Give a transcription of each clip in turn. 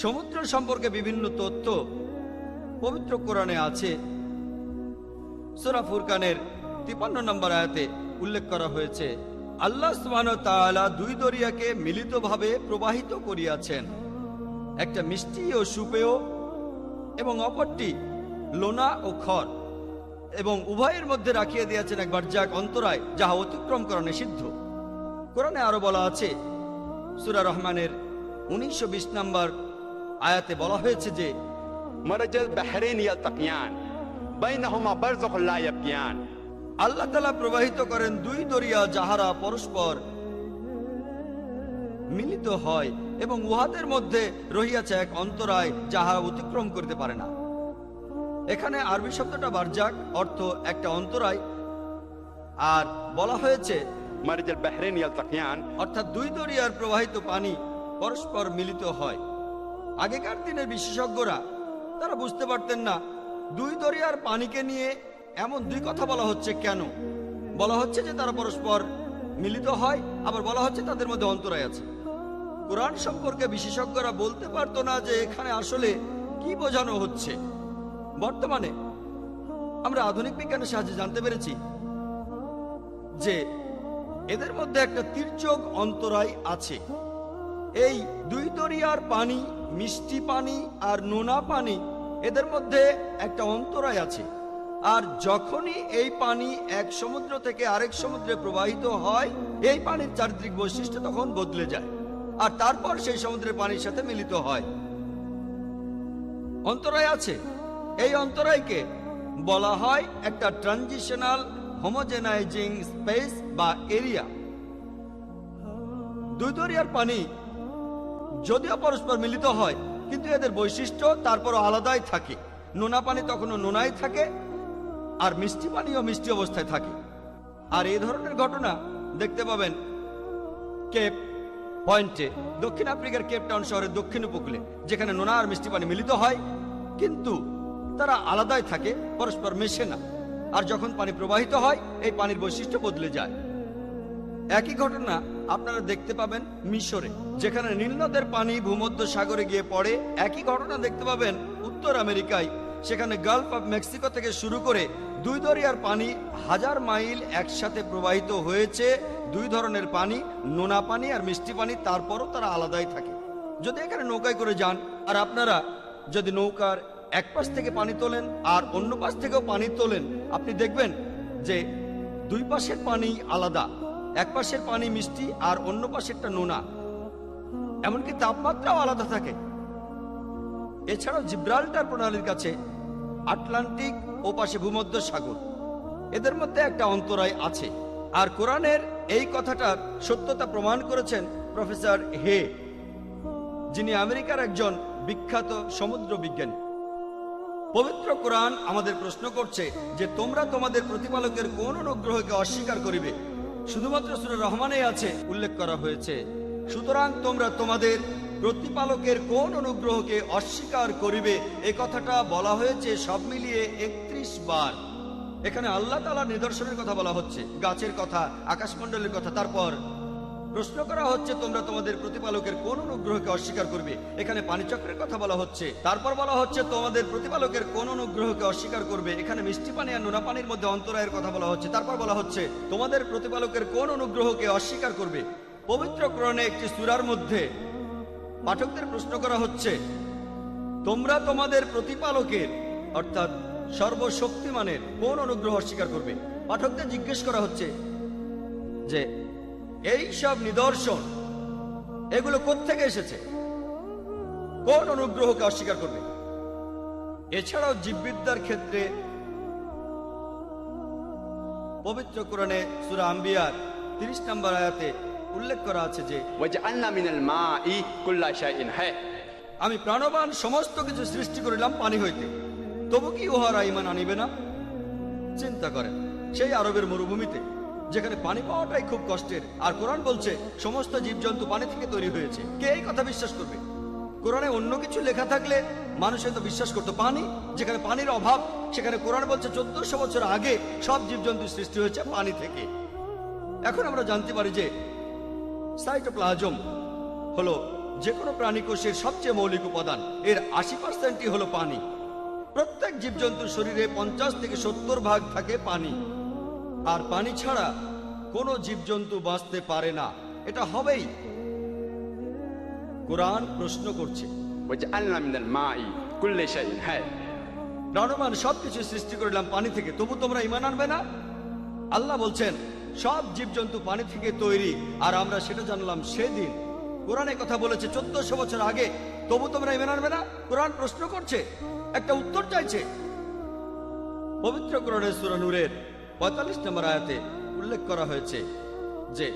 সমুদ্র সম্পর্কে বিভিন্ন তথ্য পবিত্র কোরআনে আছে। সূরা ফুরকানের 53 নম্বর আয়াতে উল্লেখ করা হয়েছে, আল্লাহ সুবহানাহু ওয়া তাআলা দুই দরিয়াকে মিলিতভাবে প্রবাহিত করিয়াছেন, একটা মিষ্টি ও সুপেয় এবং অপরটি লোনা ও খর, এবং উভয়ের মধ্যে রাখিয়ে দিয়েছেন এক বারজাক অন্তরায়, যাহা অতিক্রম করা নিষিদ্ধ। কোরআনে আরো বলা আছে, সূরা রহমানের 19-20 নম্বর আয়াতে বলা হয়েছে যে মারাজাল বাহরাইন ইয়ালতাকিয়ান বাইনাহুমা বারযাখুন লা ইয়াবগিয়ান, আল্লাহ তাআলা প্রবাহিত করেন দুই দরিয়া যাহারা পরস্পর মিলিত হয় এবং উহাদের মধ্যে রহিয়াছে এক অন্তরায় যাহা অতিক্রম করতে পারে না। এখানে আরবি শব্দটা বারজাক অর্থ একটা অন্তরায়, আর বলা হয়েছে মারাজাল বাহরাইন ইয়ালতাকিয়ান অর্থাৎ দুই দরিয়ার প্রবাহিত পানি পরস্পর মিলিত হয়। আগেকার দিনের বিশেষজ্ঞরা তারা বুঝতে পারতেন না দুই দরিয়ার পানিকে নিয়ে এমন দুই কথা বলা হচ্ছে কেন। বলা হচ্ছে যে তারা পরস্পর মিলিত হয়, আবার বলা হচ্ছে তাদের মধ্যে অন্তরায় আছে। কোরআন সম্পর্কে বিশেষজ্ঞরা বলতে পারতো না যে এখানে আসলে কি বোঝানো হচ্ছে। বর্তমানে আমরা আধুনিক বিজ্ঞানের সাহায্যে জানতে পেরেছি যে এদের মধ্যে একটা তির্যক অন্তরায় আছে। এই দুই দরিয়ার পানি, মিষ্টি পানি আর নোনা পানি, এদের মধ্যে একটা অন্তরায় আছে। আর যখনই এই পানি এক সমুদ্র থেকে আরেক সমুদ্রে প্রবাহিত হয়, এই পানির চারিত্রিক বৈশিষ্ট্য তখন বদলে যায়, আর তারপর সেই সমুদ্রের পানির সাথে মিলিত হয়। অন্তরায় আছে। এই অন্তরায়কে বলা হয় একটা ট্রানজিশনাল হোমোজেনাইজিং স্পেস বা এরিয়া। দুই দরিয়ার পানি যদিও পরস্পর মিলিত হয়, কিন্তু এদের বৈশিষ্ট্য তারপরও আলাদাই থাকে। নোনা পানি তখনও নোনাই থাকে, আর মিষ্টি পানিও মিষ্টি অবস্থায় থাকে। আর এই ধরনের ঘটনা দেখতে পাবেন কেপ পয়েন্টে, দক্ষিণ আফ্রিকার কেপ টাউন শহরের দক্ষিণ উপকূলে, যেখানে নোনা আর মিষ্টি পানি মিলিত হয়, কিন্তু তারা আলাদাই থাকে, পরস্পর মেশে না। আর যখন পানি প্রবাহিত হয়, এই পানির বৈশিষ্ট্য বদলে যায়। একই ঘটনা আপনারা দেখতে পাবেন মিশরে, যেখানে নীল নদের পানি ভূমধ্য সাগরে গিয়ে পড়ে। একই ঘটনা দেখতে পাবেন উত্তর আমেরিকায়, সেখানে গালফ অফ মেক্সিকো থেকে শুরু করে দুই দরিয়ার পানি 1000 মাইল একসাথে প্রবাহিত হয়েছে। দুই ধরনের পানি, নোনা পানি আর মিষ্টি পানি, তারপরও তারা আলাদাই থাকে। যদি এখানে নৌকায় করে যান, আর আপনারা যদি নৌকার এক পাশ থেকে পানি তোলেন আর অন্য পাশ থেকেও পানি তোলেন, আপনি দেখবেন যে দুই পাশের পানি আলাদা। এক পাশের পানি মিষ্টি আর অন্য পাশেরটা নোনা, এমনকি তাপমাত্রাও আলাদা থাকে। এছাড়াও জিব্রাল্টার প্রণালীর কাছে আটলান্টিক ও পাশে ভূমধ্য সাগর, এদের মধ্যে একটা অন্তরায় আছে। আর কোরআনের এই কথাটার সত্যতা প্রমাণ করেছেন প্রফেসর হে, যিনি আমেরিকার একজন বিখ্যাত সমুদ্র বিজ্ঞানী। পবিত্র কোরআন আমাদের প্রশ্ন করছে যে তোমরা তোমাদের প্রতিপালকের কোন অনুগ্রহকে অস্বীকার করিবে। শুধুমাত্র সূরা রহমানে আছে উল্লেখ করা হয়েছে, সুতরাং তোমরা তোমাদের প্রতিপালকের কোন অনুগ্রহকে অস্বীকার করিবে। এই কথাটা বলা হয়েছে সব মিলিয়ে 31 বার। এখানে আল্লাহ তাআলার নিদর্শনের কথা বলা হচ্ছে, গাছের কথা, আকাশমণ্ডলের কথা। তারপর প্রশ্ন করা হচ্ছে তোমরা তোমাদের প্রতিপালকের কোন অনুগ্রহকে অস্বীকার করবে। এখানে পানিচক্রের কথা বলা হচ্ছে। তারপর বলা হচ্ছে তোমাদের প্রতিপালকের কোন অনুগ্রহকে অস্বীকার করবে। এখানে মিষ্টি পানি আর নোনা পানির মধ্যে অন্তরায়ের কথা বলা হচ্ছে। তারপর বলা হচ্ছে তোমাদের প্রতিপালকের কোন অনুগ্রহকে অস্বীকার করবে। পবিত্র কোরআনে একটি সূরার মধ্যে পাঠকদের প্রশ্ন করা হচ্ছে তোমরা তোমাদের প্রতিপালকের অর্থাৎ সর্বশক্তিমানের কোন অনুগ্রহ অস্বীকার করবে। পাঠকদের জিজ্ঞেস করা হচ্ছে যে এই সব নিদর্শন এগুলো কোত্থেকে এসেছে, কোন অনুগ্রহকে অস্বীকার করবে। এছাড়াও জীববিদ্যার ক্ষেত্রে পবিত্র কোরআনে সূরা আম্বিয়ার 30 নম্বর আয়াতে উল্লেখ করা আছে যে ওয়াজআলনা মিনাল মাই কুল্লা শাইইন হায়, আমি প্রাণবান সমস্ত কিছু সৃষ্টি করিলাম পানি হইতে, তবু কি উহারা ঈমান আনিবে না। চিন্তা করেন, সেই আরবের মরুভূমিতে যেখানে পানি পাওয়াটাই খুব কষ্টের, আর কোরআন বলছে সমস্ত জীবজন্তু পানি থেকে তৈরি হয়েছে। কে এই কথা বিশ্বাস করবে? কোরআনে অন্য কিছু লেখা থাকলে মানুষ হয়তো বিশ্বাস করতো। পানি, যেখানে পানির অভাব, সেখানে কোরআন বলছে 1400 বছর আগে সব জীবজন্তু সৃষ্টি হয়েছে পানি থেকে। এখন আমরা জানতে পারি যে সাইটোপ্লাজম হলো যে কোনো প্রাণীকোষের সবচেয়ে মৌলিক উপাদান। এর 80%ই হলো পানি। প্রত্যেক জীবজন্তুর শরীরে 50 থেকে 70 ভাগ থাকে পানি। আর পানি ছাড়া কোনো জীবজন্তু বাঁচতে পারে না, এটা হবেই। কোরআন প্রশ্ন করছে, وجعلنا من الماء كل شيء حي প্রাণবান সবকিছু সৃষ্টি করলাম পানি থেকে, তবু তোমরা ঈমান আনবে না? আল্লাহ বলছেন সব জীবজন্তু পানি থেকে তৈরি, আর আমরা সেটা জানলাম সেদিন। কোরআনে কথা বলেছে 1400 বছর আগে, তবু তোমরা ঈমান আনবে না? কোরআন প্রশ্ন করছে, একটা উত্তর চাইছে। পবিত্র কোরআনের সূরা নূরের 45 নম্বর আয়াতে উল্লেখ করা হয়েছে যে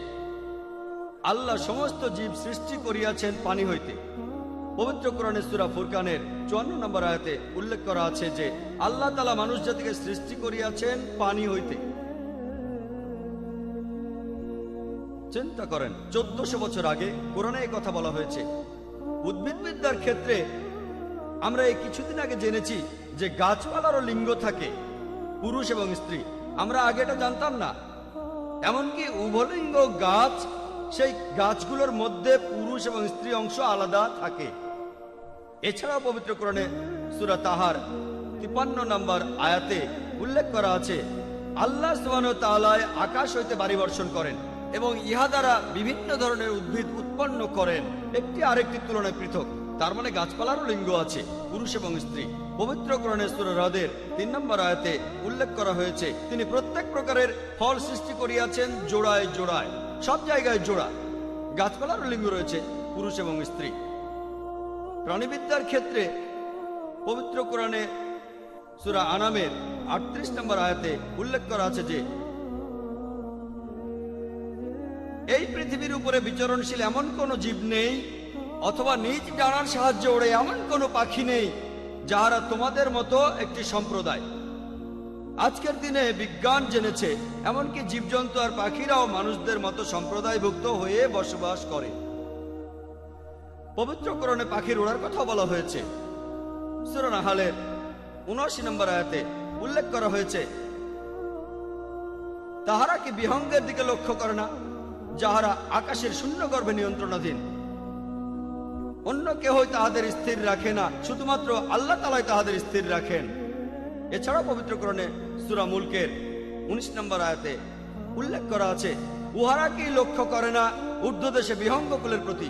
আল্লাহ সমস্ত জীব সৃষ্টি করিয়াছেন পানি হইতে। পবিত্র কোরআনের সূরা ফুরকানের 54 নম্বর আয়াতে উল্লেখ করা আছে যে আল্লাহ তাআলা মানুষ জাতিকে সৃষ্টি করিয়াছেন পানি হইতে। চিন্তা করেন, 1400 বছর আগে কোরআনে এই কথা বলা হয়েছে। উদ্ভিদবিদ্যার ক্ষেত্রে আমরা এই কিছুদিন আগে জেনেছি যে গাছপালারও লিঙ্গ থাকে, পুরুষ এবং স্ত্রী। আমরা আগে এটা জানতাম না। এমনকি উভলিঙ্গ গাছ, সেই গাছগুলোর মধ্যে পুরুষ এবং স্ত্রী অংশ আলাদা থাকে। এছাড়াও পবিত্র কোরআনে সূরা তাহার 53 নম্বর আয়াতে উল্লেখ করা আছে আল্লাহ সুবহানাহু ওয়া তাআলা আকাশ হইতে বাড়ি বর্ষণ করেন এবং ইহা দ্বারা বিভিন্ন ধরনের উদ্ভিদ উৎপন্ন করেন, একটি আরেকটির তুলনায় পৃথক। তার মানে গাছপালারও লিঙ্গ আছে, পুরুষ এবং স্ত্রী। পবিত্র কোরআনের সূরা রদের 3 নম্বর আয়াতে উল্লেখ করা হয়েছে তিনি প্রত্যেক প্রকারের ফল সৃষ্টি করিয়াছেন জোড়ায় জোড়ায়। সব জায়গায় জোড়া। গাছপালারও লিঙ্গ রয়েছে, পুরুষ এবং স্ত্রী। প্রাণীবিদ্যার ক্ষেত্রে পবিত্র কোরআনে সূরা আনামের 38 নম্বর আয়াতে উল্লেখ করা আছে যে এই পৃথিবীর উপরে বিচরণশীল এমন কোন জীব নেই, অথবা নিজ ডানার সাহায্যে ওড়ে এমন কোন পাখি নেই যাহারা তোমাদের মতো একটি সম্প্রদায়। আজকের দিনে বিজ্ঞান জেনেছে এমনকি জীবজন্তু আর পাখিরাও মানুষদের মতো সম্প্রদায়ভুক্ত হয়ে বসবাস করে। পবিত্র কোরআনে পাখির ওড়ার কথা বলা হয়েছে। সূরা নাহলের 79 নম্বর আয়াতে উল্লেখ করা হয়েছে তাহারা কি বিহঙ্গের দিকে লক্ষ্য করে না, যাহারা আকাশের শূন্য গর্ভে নিয়ন্ত্রণাধীন। অন্য কেহই তাহাদের স্থির রাখে না, শুধুমাত্র আল্লাহ তাআলাই তাহাদের স্থির রাখেন। এছাড়াও পবিত্র কোরআনে সূরা মুলকের 19 নম্বর আয়াতে উল্লেখ করা আছে উহারা কি লক্ষ্য করে না ঊর্ধ্বদেশে বিহঙ্গকুলের প্রতি,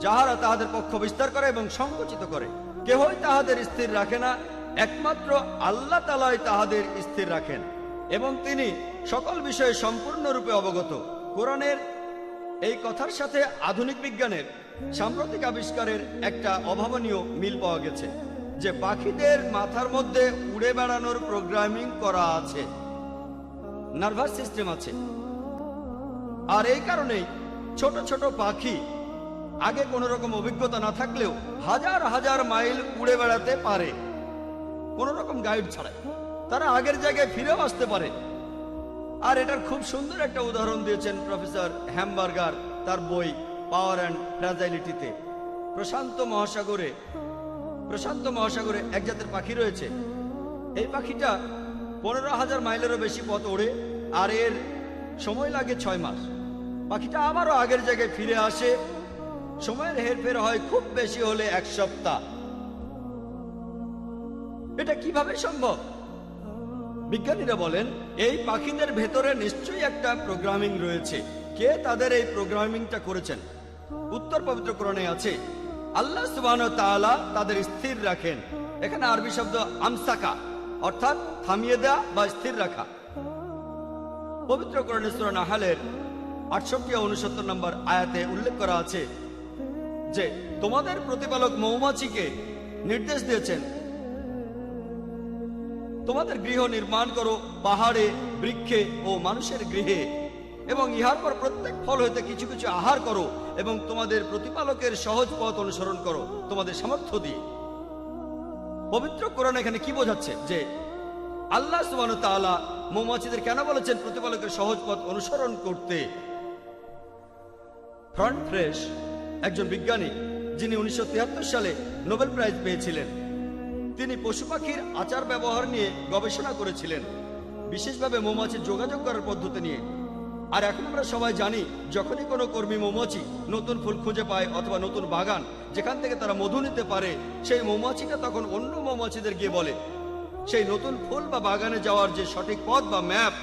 যাহারা তাহাদের পক্ষ বিস্তার করে এবং সংকুচিত করে। কেহই তাহাদের স্থির রাখে না, একমাত্র আল্লাহ তাআলাই তাহাদের স্থির রাখেন এবং তিনি সকল বিষয়ে সম্পূর্ণরূপে অবগত। কোরআনের এই কথার সাথে আধুনিক বিজ্ঞানের সাম্প্রতিক আবিষ্কারের একটা অভাবনীয় মিল পাওয়া গেছে যে পাখিদের মাথার মধ্যে উড়ে বেড়ানোর প্রোগ্রামিং করা আছে, নার্ভাস সিস্টেম আছে। আর এই কারণেই ছোট ছোট পাখি আগে কোনো রকম অভিজ্ঞতা না থাকলেও হাজার হাজার মাইল উড়ে বেড়াতে পারে কোনো রকম গাইড ছাড়াই। তারা আগের জায়গায় ফিরেও আসতে পারে। আর এটার খুব সুন্দর একটা উদাহরণ দিয়েছেন প্রফেসর হ্যামবার্গার তার বই পাওয়ার অ্যান্ড ফ্র্যাজাইলিটিতে। প্রশান্ত মহাসাগরে এক জাতের পাখি রয়েছে। এই পাখিটা 15,000 মাইলেরও বেশি পথ ওড়ে, আর এর সময় লাগে 6 মাস। পাখিটা আবারও আগের জায়গায় ফিরে আসে, সময়ের হেরফের হয় খুব বেশি হলে 1 সপ্তাহ। এটা কিভাবে সম্ভব? বিজ্ঞানীরা বলেন এই পাখিদের ভেতরে নিশ্চয়ই একটা প্রোগ্রামিং রয়েছে। কে তাদের এই প্রোগ্রামিংটা করেছেন? উত্তর পবিত্র কোরআনে আছে আল্লাহ সুবহানাহু ওয়া তাআলা তাদের স্থির রাখেন। এখানে আরবি শব্দ আমসাকা, অর্থাৎ থামিয়ে দেওয়া বা স্থির রাখা। পবিত্র কোরআনে সূরা নাহলের 68 ও 69 নম্বর আয়াতে উল্লেখ করা আছে যে তোমাদের প্রতিপালক মৌমাছিকে নির্দেশ দিয়েছেন তোমাদের গৃহ নির্মাণ করো পাহাড়ে, বৃক্ষে ও মানুষের গৃহে, এবং ইহার পর প্রত্যেক ফল হইতে কিছু কিছু আহার করো এবং তোমাদের প্রতিপালকের সহজ পথ অনুসরণ করো তোমাদের সামর্থ্য দিয়ে। পবিত্র কোরআন এখানে কি বোঝাচ্ছে? যে আল্লাহ সুবহানাহু ওয়া তাআলা মৌমাছিদের কেন বলেছেন প্রতিপালকের সহজ পথ অনুসরণ করতে? ফ্রন্ট ফ্রেশ একজন বিজ্ঞানী যিনি 1973 সালে নোবেল প্রাইজ পেয়েছিলেন। তিনি পশু পাখির আচার ব্যবহার নিয়ে গবেষণা করেছিলেন, বিশেষভাবে মৌমাছির যোগাযোগ করার পদ্ধতি নিয়ে। আর এখন আমরা সবাই জানি, যখনই কোনো কর্মী মৌমাছি নতুন ফুল খুঁজে পায় অথবা নতুন বাগান যেখান থেকে তারা মধু নিতে পারে, সেই মৌমাছিটা তখন অন্য মৌমাছিদের গিয়ে বলে সেই নতুন ফুল বা বাগানে যাওয়ার যে সঠিক পথ বা ম্যাপ,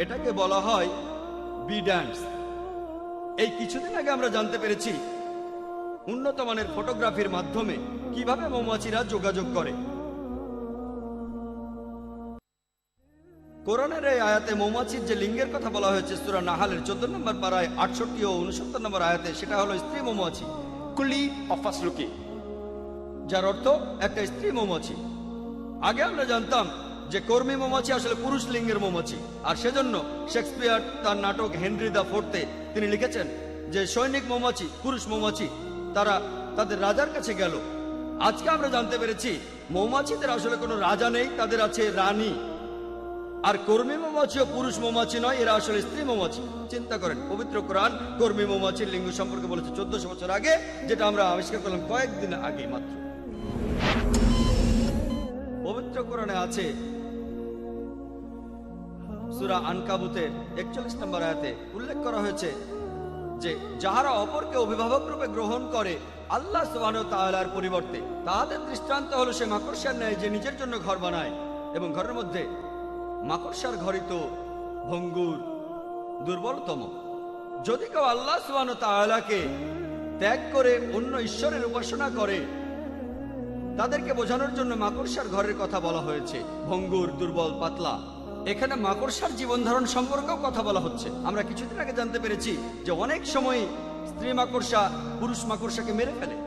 এটাকে বলা হয় বি ড্যান্স। এই কিছুদিন আগে আমরা জানতে পেরেছি উন্নত মানের ফটোগ্রাফির মাধ্যমে কিভাবে মৌমাছিরা যোগাযোগ করে। কোরআনের এই আয়াতে মৌমাছির যে লিঙ্গের কথা বলা হয়েছে সূরা নাহালের 14 নম্বর পারায় 68 ও 69 নম্বর আয়াতে, সেটা হলো স্ত্রী মৌমাছি, কুলি অফাসলুকি, যার অর্থ একটা স্ত্রী মৌমাছি। আগে আমরা জানতাম যে কর্মী মৌমাছি আসলে পুরুষ লিঙ্গের মৌমাছি, আর সেজন্য শেক্সপিয়ার তার নাটক হেনরি দ্য ফোর্থে তিনি লিখেছেন যে সৈনিক মৌমাছি, পুরুষ মৌমাছি, তারা তাদের রাজার কাছে গেল। আজকে আমরা জানতে পেরেছি মৌমাছিদের আসলে কোনো রাজা নেই, তাদের আছে রানী। আর কর্মী মৌমাছিও পুরুষ মৌমাছি নয়, এরা আসলে স্ত্রী মৌমাছি। চিন্তা করেন, পবিত্র কোরআন কর্মী মৌমাছির লিঙ্গ সম্পর্কে বলেছে 1400 বছর আগে, যেটা আমরা আবিষ্কার করলাম কয়েকদিন আগে মাত্র। পবিত্র কোরআনে আছে সূরা আনকাবুতের 41 নম্বর আয়াতে উল্লেখ করা হয়েছে যে যাহারা অপরকে অভিভাবক রূপে গ্রহণ করে আল্লাহ সুবহানাহু ওয়া তাআলার পরিবর্তে, তাদের দৃষ্টান্ত হলো সে মাকড়সার ন্যায় যে নিজের জন্য ঘর বানায়, এবং ঘরের মধ্যে মাকড়সার ঘরই তো ভঙ্গুর, দুর্বলতম। যদি কেউ আল্লাহ সুবহানাহু ওয়া তাআলাকে ত্যাগ করে অন্য ঈশ্বরের উপাসনা করে, তাদেরকে বোঝানোর জন্য মাকড়সার ঘরের কথা বলা হয়েছে, ভঙ্গুর, দুর্বল, পাতলা। এখানে মাকড়সার জীবন ধারণ সম্পর্কেও কথা বলা হচ্ছে। আমরা কিছুদিন আগে জানতে পেরেছি যে অনেক সময় স্ত্রী মাকড়সা পুরুষ মাকড়সাকে মেরে ফেলে।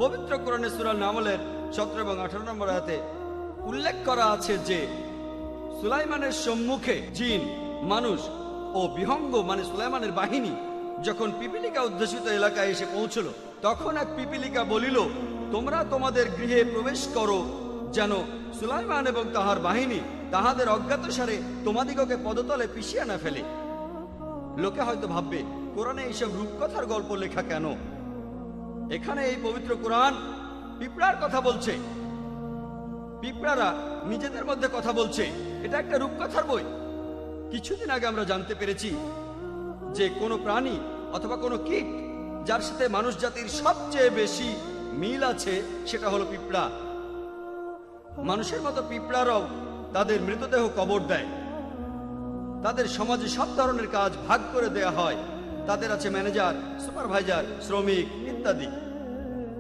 পবিত্র কোরআনে সূরা নামলের 17 এবং 18 নম্বর আয়াতে উল্লেখ করা আছে যে সুলাইমানের সম্মুখে জিন, মানুষ ও বিহঙ্গ মানে সুলাইমানের বাহিনী যখন পিপিলিকা উদ্দেশিত এলাকায় এসে পৌঁছল, তখন এক পিপিলিকা বলিল, তোমরা তোমাদের গৃহে প্রবেশ করো, যেন সুলাইমান এবং তাহার বাহিনী তাহাদের অজ্ঞাতসারে তোমাদিগকে পদতলে পিষিয়ে না ফেলে। লোকে হয়তো ভাববে কোরআনে এইসব রূপকথার গল্প লেখা কেন? এখানে এই পবিত্র কোরআন পিঁপড়ার কথা বলছে। পিঁপড়ারা নিজেদের মধ্যে কথা বলছে, এটা একটা রূপকথার বই। কিছুদিন আগে আমরা জানতে পেরেছি যে কোনো প্রাণী অথবা কোনো কীট যার সাথে মানুষ জাতির সবচেয়ে বেশি মিল আছে সেটা হলো পিঁপড়া। মানুষের মতো পিঁপড়ারাও তাদের মৃতদেহ কবর দেয়। তাদের সমাজে সব ধরনের কাজ ভাগ করে দেয়া হয়। তাদের আছে ম্যানেজার, সুপারভাইজার, শ্রমিক ইত্যাদি।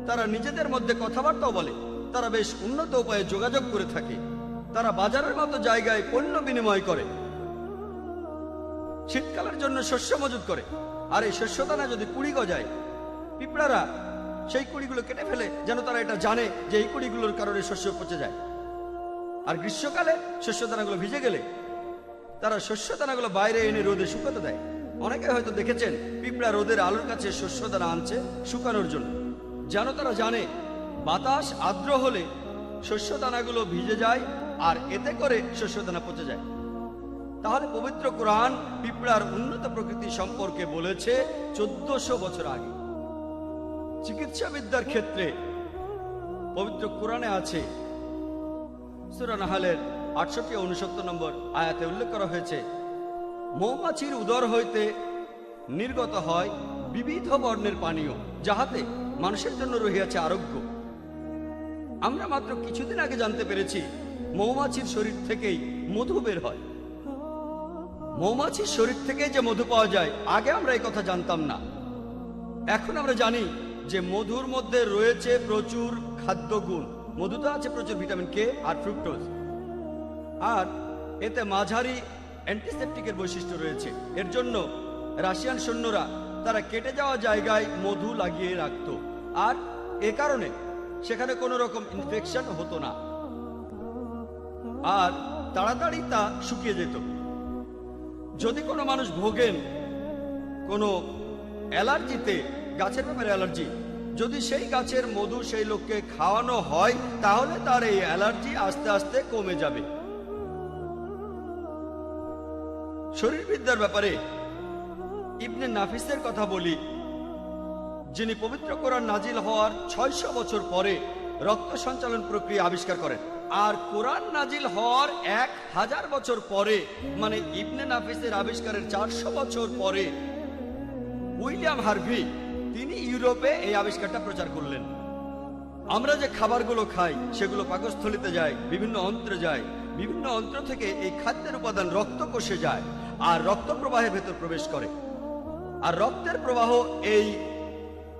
তারা নিজেদের মধ্যে কথাবার্তাও বলে। তারা বেশ উন্নত উপায়ে যোগাযোগ করে থাকে। তারা বাজারের মতো জায়গায় পণ্য বিনিময় করে, শীতকালের জন্য শস্য মজুত করে। আর এই শস্যদানা যদি কুড়ি গজায়, পিঁপড়ারা সেই কুড়িগুলো কেটে ফেলে, যেন তারা এটা জানে যে এই কুড়িগুলোর কারণে শস্য পচে যায়। আর গ্রীষ্মকালে শস্যদানাগুলো ভিজে গেলে তারা শস্যদানাগুলো বাইরে এনে রোদে শুকাতে দেয়। অনেকে হয়তো দেখেছেন পিঁপড়া রোদের আলোর কাছে শস্যদানা আনছে শুকানোর জন্য, যেন তারা জানে বাতাস আর্দ্র হলে শস্যদানাগুলো ভিজে যায় আর এতে করে শস্যদানা পচে যায়। তাহলে পবিত্র কোরআন পিঁপড়ার উন্নত প্রকৃতি সম্পর্কে বলেছে 1400 বছর আগে। চিকিৎসাবিদ্যার ক্ষেত্রে পবিত্র কোরআনে আছে সূরা নাহালের 68 ও 69 নম্বর আয়াতে উল্লেখ করা হয়েছে, মৌমাছির উদর হইতে নির্গত হয় বিবিধ বর্ণের পানীয়, যাহাতে মানুষের জন্য রহিয়াছে আরোগ্য। আমরা মাত্র কিছুদিন আগে জানতে পেরেছি মৌমাছির শরীর থেকেই মধু বের হয়। মৌমাছির শরীর থেকে যে মধু পাওয়া যায়, আগে আমরা এই কথা জানতাম না। এখন আমরা জানি যে মধুর মধ্যে রয়েছে প্রচুর খাদ্য গুণ। মধুতে আছে প্রচুর ভিটামিন কে আর ফ্রুক্টোজ, আর এতে মাঝারি অ্যান্টিসেপটিকের বৈশিষ্ট্য রয়েছে। এর জন্য রাশিয়ান সৈন্যরা তারা কেটে যাওয়া জায়গায় মধু লাগিয়ে রাখত, আর এ কারণে সেখানে কোনো রকম ইনফেকশন হতো না, আর তাড়াতাড়ি তা শুকিয়ে যেত। যদি কোনো মানুষ ভোগেন কোনো অ্যালার্জিতে, গাছের ব্যাপারে অ্যালার্জি, যদি সেই গাছের মধু সেই লোককে খাওয়ানো হয়, তাহলে তার এই অ্যালার্জি আস্তে আস্তে কমে যাবে। শরীরবিদ্যার ব্যাপারে ইবনে নাফিসের কথা বলি, যিনি পবিত্র কোরআন নাজিল হওয়ার 600 বছর পরে রক্ত সঞ্চালন প্রক্রিয়া আবিষ্কার করেন। আর কোরআন নাজিল হওয়ার 1000 বছর পরে, মানে ইবনে নাফিসের আবিষ্কারের 400 বছর পরে, উইলিয়াম হার্ভি তিনি ইউরোপে এই আবিষ্কারটা প্রচার করলেন। আমরা যে খাবারগুলো খাই সেগুলো পাকস্থলিতে যায়, বিভিন্ন অন্ত্রে যায়, বিভিন্ন অন্ত্র থেকে এই খাদ্যের উপাদান রক্ত কোষে যায় আর রক্ত প্রবাহের ভেতর প্রবেশ করে। আর রক্তের প্রবাহ এই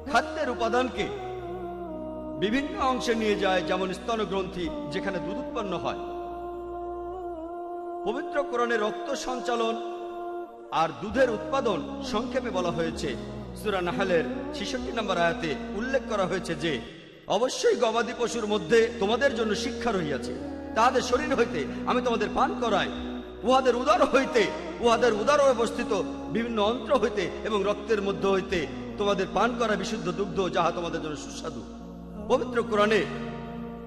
খাদ্যের উপাদানকে বিভিন্ন অংশে নিয়ে যায়, যেমন স্তনগ্রন্থি যেখানে দুধ উৎপন্ন হয়। পবিত্র কোরআনে রক্ত সঞ্চালন আর দুধের উৎপাদন সংক্ষেপে বলা হয়েছে। সূরা নাহলের 66 নম্বর আয়াতে উল্লেখ করা হয়েছে যে অবশ্যই গবাদি পশুর মধ্যে তোমাদের জন্য শিক্ষা রহিয়াছে, তাহাদের শরীর হইতে আমি তোমাদের পান করাই, উহাদের উদর হইতে, উহাদের উদরে অবস্থিত বিভিন্ন অন্ত্র হইতে এবং রক্তের মধ্য হইতে তোমাদের পান করা বিশুদ্ধ দুগ্ধ, যাহা তোমাদের জন্য সুস্বাদু। পবিত্র কোরআনে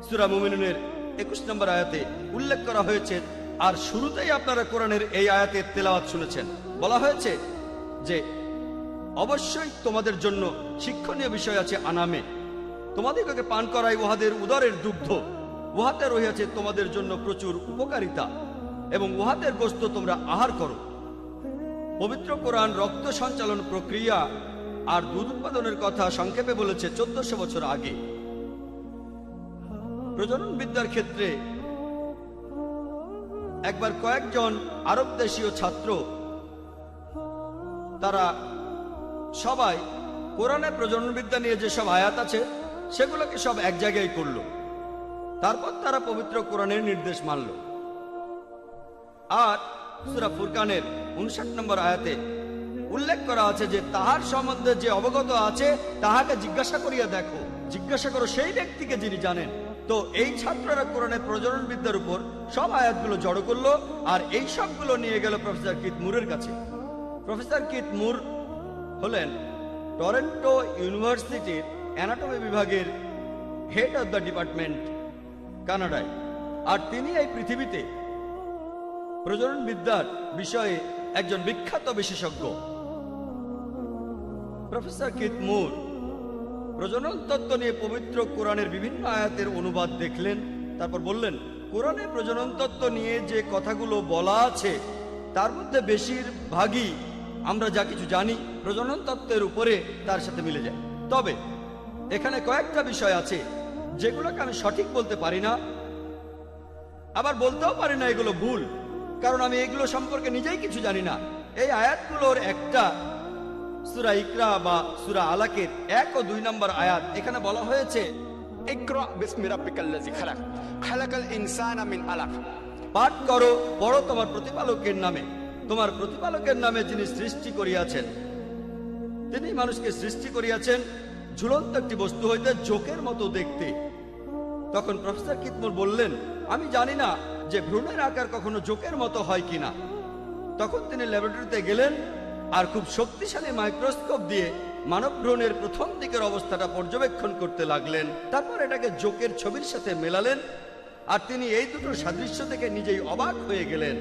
সূরা মুমিনুনের 21 নম্বর আয়াতে উল্লেখ করা হয়েছে, আর শুরুতেই আপনারা কোরআনের এই আয়াতের তেলাওয়াত শুনেছেন, বলা হয়েছে যে অবশ্যই তোমাদের জন্য শিক্ষণীয় বিষয় আছে আনামে, তোমাদেরকে পান করাই উহাদের উদরের দুগ্ধ, উহাতে রহিয়াছে তোমাদের জন্য প্রচুর উপকারিতা এবং উহাদের গোশত তোমরা আহার করো। পবিত্র কোরআন রক্ত সঞ্চালন প্রক্রিয়া আর দুধ উৎপাদনের কথা সংক্ষেপে বলেছে 1400 বছর আগে। প্রজনন বিদ্যার ক্ষেত্রে একবার কয়েকজন আরব দেশীয় ছাত্র, তারা সবাই কোরআনে প্রজনন বিদ্যা নিয়ে যেসব আয়াত আছে সেগুলোকে সব এক জায়গায় করলো। তারপর তারা পবিত্র কোরআনের নির্দেশ মানল। আর সূরা ফুরকানের 59 নম্বর আয়াতে উল্লেখ করা আছে যে তাহার সম্বন্ধে যে অবগত আছে তাহাকে জিজ্ঞাসা করিয়া দেখো, জিজ্ঞাসা করো সেই ব্যক্তিকে যিনি জানেন। তো এই ছাত্ররা কোরআনের প্রজনন বিদ্যার উপর সব আয়াতগুলো জড়ো করলো আর এই সবগুলো নিয়ে গেল প্রফেসর কিথ মুরের কাছে। প্রফেসর কিথ মুর হলেন টরন্টো ইউনিভার্সিটির অ্যানাটমি বিভাগের হেড অব দ্য ডিপার্টমেন্ট কানাডায়। আর তিনি এই পৃথিবীতে প্রজনন বিদ্যার বিষয়ে একজন বিখ্যাত বিশেষজ্ঞ। প্রফেসর কিথ মুর প্রজনন তত্ত্ব নিয়ে পবিত্র কোরআনের বিভিন্ন আয়াতের অনুবাদ দেখলেন, তারপর বললেন কোরআনে প্রজনন তত্ত্ব নিয়ে যে কথাগুলো বলা আছে তার মধ্যে বেশিরভাগই আমরা যা কিছু জানি প্রজনন তত্ত্বের উপরে তার সাথে মিলে যায়। তবে এখানে কয়েকটা বিষয় আছে যেগুলোকে আমি সঠিক বলতে পারি না, আবার বলতেও পারি না এগুলো ভুল, কারণ আমি এগুলো সম্পর্কে নিজেই কিছু জানি না। এই আয়াতগুলোর একটা সূরা ইকরা বা সূরা আলাকের 1 ও 2 নম্বর আয়াত, এখানে বলা হয়েছে ইকরা বিসমি রাব্বিকাল্লাযী খালাক, খালাকাল ইনসানা মিন আলাক। পাঠ করো, পড়ো তোমার প্রতিপালকের নামে, তোমার প্রতিপালকের নামে যিনি সৃষ্টি করিয়াছেন। তিনি মানুষকে সৃষ্টি করিয়াছেন ঝুলন্ত একটি বস্তু হইতে জোকের মতো দেখতে। তখন প্রফেসর কিথ মুর বললেন আমি জানি না যে ভ্রূণের আকার কখনো জোকের মতো হয় কিনা। তখন তিনি ল্যাবরেটরিতে গেলেন আর খুব শক্তিশালী মাইক্রোস্কোপ দিয়ে মানব ভ্রূণের প্রথম দিকের অবস্থাটা পর্যবেক্ষণ করতে লাগলেন। তারপর এটাকে জোকের ছবির সাথে মেলালেন আর তিনি এই দুটোর সাদৃশ্য থেকে নিজেই অবাক হয়ে গেলেন।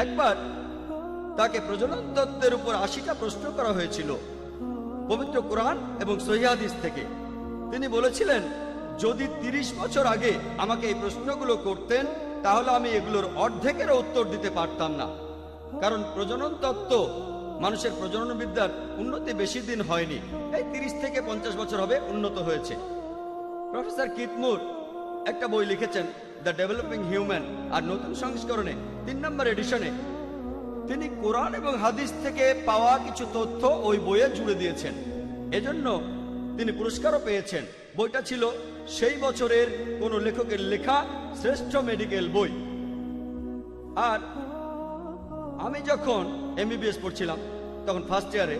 একবার তাকে প্রজনন তত্ত্বের উপর 80টা প্রশ্ন করা হয়েছিল পবিত্র কোরআন এবং সহিহ হাদিস থেকে। তিনি বলেছিলেন যদি 30 বছর আগে আমাকে এই প্রশ্নগুলো করতেন তাহলে আমি এগুলোর অর্ধেকেরও উত্তর দিতে পারতাম না, কারণ প্রজনন তত্ত্ব মানুষের প্রজনন বিদ্যার উন্নতি বেশি দিন হয়নি, এই 30 থেকে 50 বছর হবে উন্নত হয়েছে। প্রফেসর কিথ মুর একটা বই লিখেছেন দ্য ডেভেলপিং হিউম্যান, আর নতুন সংস্করণে 3 নম্বর এডিশনে তিনি কোরআন এবং হাদিস থেকে পাওয়া কিছু তথ্য ওই বইয়ে জুড়ে দিয়েছেন। এজন্য তিনি পুরস্কারও পেয়েছেন। বইটা ছিল সেই বছরের কোন লেখকের লেখা শ্রেষ্ঠ মেডিকেল বই। আর আমি যখন এমবিবিএস পড়ছিলাম তখন ফার্স্ট ইয়ারে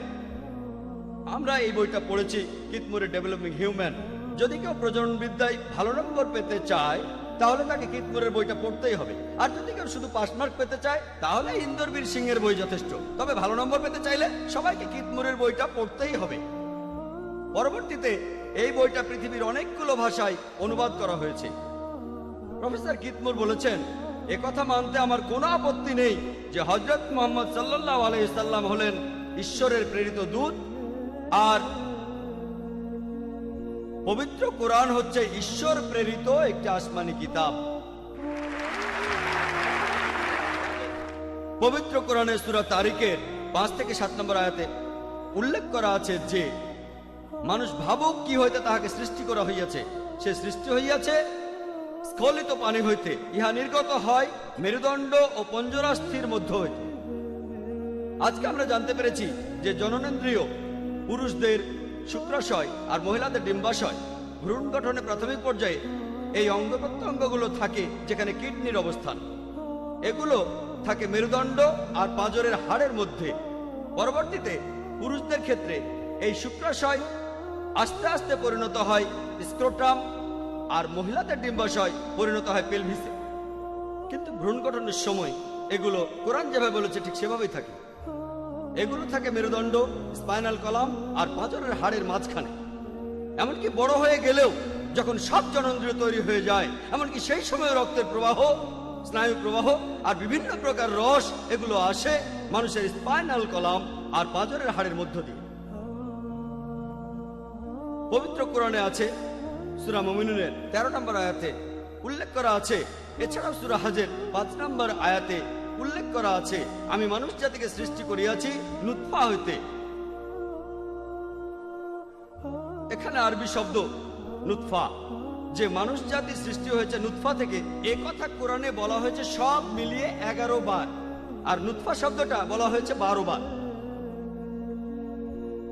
আমরা এই বইটা পড়েছি, কিথ মুরের ডেভেলপিং হিউম্যান। যদি কেউ প্রজনন বিদ্যায় ভালো নম্বর পেতে চায় তাহলে তাকে কিথ মুরের বইটা পড়তেই হবে। আর যদি কেউ শুধু পাস মার্ক পেতে চায় তাহলে ইন্দরবীর সিং এর বই যথেষ্ট। তবে ভালো নম্বর পেতে চাইলে সবাইকে কিথ মুরের বইটা পড়তেই হবে। পরবর্তীতে এই বইটা পৃথিবীর অনেকগুলো ভাষায় অনুবাদ করা হয়েছে। প্রফেসর কিথ মুর বলেছেন একথা মানতে আমার কোনো আপত্তি নেই যে হযরত মুহাম্মদ সাল্লাল্লাহু আলাইহি সাল্লাম হলেন ঈশ্বরের প্রেরিত দূত, আর পবিত্র কোরআন হচ্ছে ঈশ্বর প্রেরিত একটি আসমানি কিতাব। পবিত্র কোরআনের সূরা তারিকের 5 থেকে 7 নম্বর আয়াতে উল্লেখ করা আছে যে মানুষ ভাবুক কি হইতে তাহাকে সৃষ্টি করা হইয়াছে। সে সৃষ্টি হইয়াছে স্খলিত পানি হইতে, ইহা নির্গত হয় মেরুদণ্ড ও পঞ্জরাস্থির মধ্য হইতে। আজকে আমরা জানতে পেরেছি যে জননেন্দ্রিয়, পুরুষদের শুক্রাশয় আর মহিলাদের ডিম্বাশয়, ভ্রূণ গঠনের প্রাথমিক পর্যায়ে এই অঙ্গ প্রত্যঙ্গগুলো থাকে যেখানে কিডনির অবস্থান। এগুলো থাকে মেরুদণ্ড আর পাঁজরের হাড়ের মধ্যে। পরবর্তীতে পুরুষদের ক্ষেত্রে এই শুক্রাশয় আস্তে আস্তে পরিণত হয় স্ক্রোটাম, আর মহিলাদের ডিম্বাশয় পরিণত হয় পেলভিসে। কিন্তু ভ্রূণ গঠনের সময় এগুলো কোরআন যেভাবে বলেছে ঠিক সেভাবেই থাকে। এগুলো থাকে মেরুদণ্ড, স্পাইনাল কলাম আর পাঁজরের হাড়ের মাঝখানে। এমনকি বড় হয়ে গেলেও যখন সব জননেন্দ্রিয় তৈরি হয়ে যায়, এমনকি সেই সময় রক্তের প্রবাহ, স্নায়ু প্রবাহ আর বিভিন্ন প্রকার রস এগুলো আসে মানুষের স্পাইনাল কলাম আর পাঁজরের হাড়ের মধ্য দিয়ে। পবিত্র কোরআনে আছে সূরা মুমিনুনের 13 নম্বর আয়াতে উল্লেখ করা আছে। এছাড়াও সূরা হজের 5 নম্বর আয়াতে উল্লেখ করা আছে, আমি মানুষ জাতিকে সৃষ্টি করিয়াছি নুতফা হইতে। এখানে আরবি শব্দ নুতফা, যে মানুষ জাতি সৃষ্টি হয়েছে নুতফা থেকে, এ কথা কোরআনে বলা হয়েছে সব মিলিয়ে 11 বার, আর নুতফা শব্দটা বলা হয়েছে 12 বার।